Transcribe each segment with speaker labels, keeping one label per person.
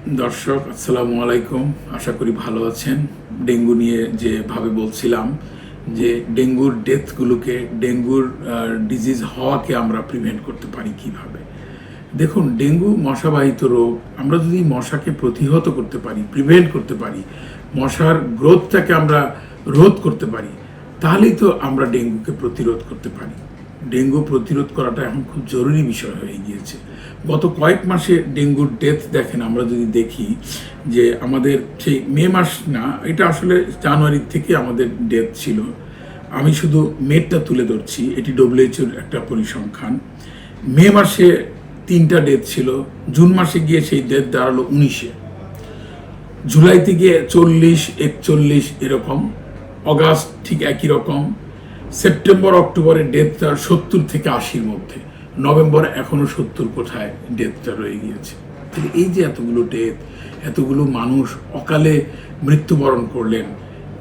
Speaker 1: দর্শক আসসালামু আলাইকুম, আশা করি ভালো আছেন। ডেঙ্গু নিয়ে যেভাবে বলছিলাম যে ডেঙ্গুর ডেথগুলোকে, ডেঙ্গুর ডিজিজ হওয়াকে আমরা প্রিভেন্ট করতে পারি কিভাবে। দেখুন, ডেঙ্গু মশাবাহিত রোগ। আমরা যদি মশাকে প্রতিহত করতে পারি, প্রিভেন্ট করতে পারি, মশার গ্রোথটাকে আমরা রোধ করতে পারি, তাহলেই তো আমরা ডেঙ্গুকে প্রতিরোধ করতে পারি। ডেঙ্গু প্রতিরোধ করাটা এখন খুব জরুরি বিষয় হয়ে গিয়েছে। গত কয়েক মাসে ডেঙ্গুর ডেথ দেখেন, আমরা যদি দেখি যে আমাদের সেই মে মাস না, এটা আসলে জানুয়ারির থেকে আমাদের ডেথ ছিল। আমি শুধু মেটা তুলে ধরছি, এটি ডব্লিউএইচওর একটা পরিসংখ্যান। মে মাসে 3টা ডেথ ছিল, জুন মাসে গিয়ে সেই ডেথ দাঁড়ালো 19-এ, জুলাইতে গিয়ে 40, 41 এরকম, অগাস্ট ঠিক একই রকম, সেপ্টেম্বর অক্টোবরে ডেথটা 70 থেকে 80-র মধ্যে, নভেম্বরে এখনো 70 কোঠায় ডেথটা রয়ে গিয়েছে। তাহলে এই যে এতগুলো ডেথ, এতগুলো মানুষ অকালে মৃত্যুবরণ করলেন,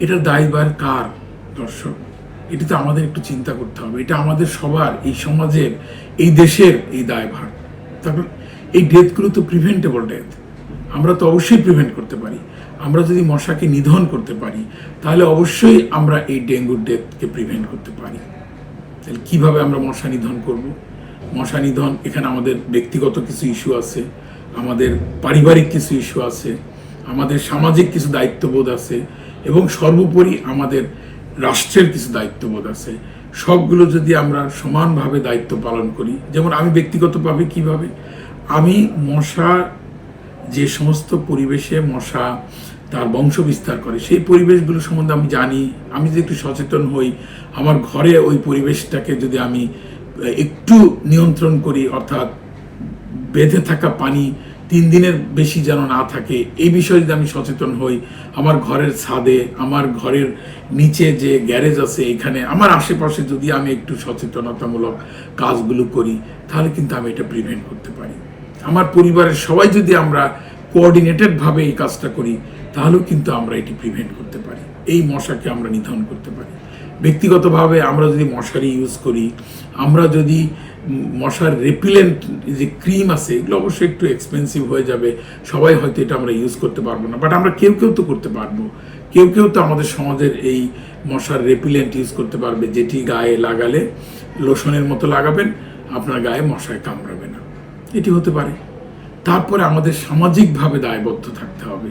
Speaker 1: এটার দায়ভার কার দর্শক? এটি তো আমাদের একটু চিন্তা করতে হবে। এটা আমাদের সবার, এই সমাজের, এই দেশের এই দায়ভার। তারপর এই ডেথগুলো তো প্রিভেন্টেবল ডেথ, আমরা তো অবশ্যই প্রিভেন্ট করতে পারি। আমরা যদি মশাকে নিধন করতে পারি, তাহলে অবশ্যই আমরা এই ডেঙ্গুর ডেথকে প্রিভেন্ট করতে পারি। তাহলে কীভাবে আমরা মশা নিধন করব? মশা নিধন, এখানে আমাদের ব্যক্তিগত কিছু ইস্যু আছে, আমাদের পারিবারিক কিছু ইস্যু আছে, আমাদের সামাজিক কিছু দায়িত্ববোধ আছে, এবং সর্বোপরি আমাদের রাষ্ট্রের কিছু দায়িত্ববোধ আছে। সবগুলো যদি আমরা সমানভাবে দায়িত্ব পালন করি, যেমন আমি ব্যক্তিগতভাবে কিভাবে, আমি মশা যে সমস্ত পরিবেশে মশা তার বংশ বিস্তার করে, সেই পরিবেশগুলো সম্বন্ধে আমি জানি। আমি যদি একটু সচেতন হই, আমার ঘরে ওই পরিবেশটাকে যদি আমি একটু নিয়ন্ত্রণ করি, অর্থাৎ বেঁধে থাকা পানি 3 দিনের বেশি যেন না থাকে, এই বিষয়ে যদি আমি সচেতন হই, আমার ঘরের ছাদে, আমার ঘরের নিচে যে গ্যারেজ আছে, এখানে আমার আশেপাশে যদি আমি একটু সচেতনতামূলক কাজগুলো করি, তাহলে কিন্তু আমি এটা প্রিভেন্ট করতে পারি। আমার পরিবারের সবাই যদি আমরা কোঅর্ডিনেটেডভাবে এই কাজটা করি, তাহলেও কিন্তু আমরা এটি প্রিভেন্ট করতে পারি, এই মশাকে আমরা নিধন করতে পারি। ব্যক্তিগতভাবে আমরা যদি মশারি ইউজ করি, আমরা যদি মশার রেপিলেন্ট যে ক্রিম আছে, এগুলো অবশ্যই একটু এক্সপেন্সিভ হয়ে যাবে, সবাই হয়তো এটা আমরা ইউজ করতে পারবো না, বাট আমরা কেউ কেউ তো করতে পারবো। কেউ কেউ তো আমাদের সমাজের এই মশার রেপিলেন্ট ইউজ করতে পারবে, যেটি গায়ে লাগালে লোশনের মতো লাগাবেন, আপনার গায়ে মশায় কামড়াবে না, এটি হতে পারে। তারপরে আমাদের সামাজিকভাবে দায়বদ্ধ থাকতে হবে।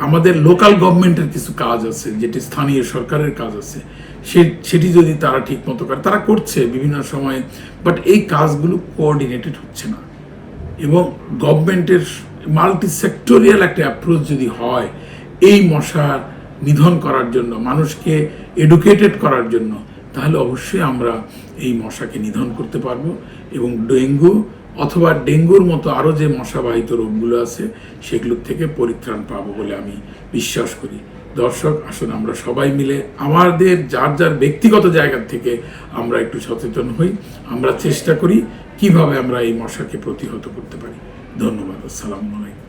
Speaker 1: আমাদের লোকাল গভর্নমেন্টের কিছু কাজ আছে, যেটি স্থানীয় সরকারের কাজ আছে, সেটি যদি তারা ঠিক মতো করে, তারা করছে বিভিন্ন সময়ে, বাট এই কাজগুলো কোঅর্ডিনেটেড হচ্ছে না। এবং গভর্নমেন্টের মাল্টি সেক্টরিয়াল একটা অ্যাপ্রোচ যদি হয় এই মশা নিধন করার জন্য, মানুষকে এডুকেটেড করার জন্য, তাহলে অবশ্যই আমরা এই মশাকে নিধন করতে পারবো, এবং ডেঙ্গু অথবা ডেঙ্গুর মতো আরও যে মশাবাহিত রোগগুলো আছে সেগুলোর থেকে পরিত্রাণ পাবো বলে আমি বিশ্বাস করি। দর্শক, আসুন আমরা সবাই মিলে আমাদের যার যার ব্যক্তিগত জায়গা থেকে আমরা একটু সচেতন হই, আমরা চেষ্টা করি কিভাবে আমরা এই মশাকে প্রতিহত করতে পারি। ধন্যবাদ। আসসালামু আলাইকুম।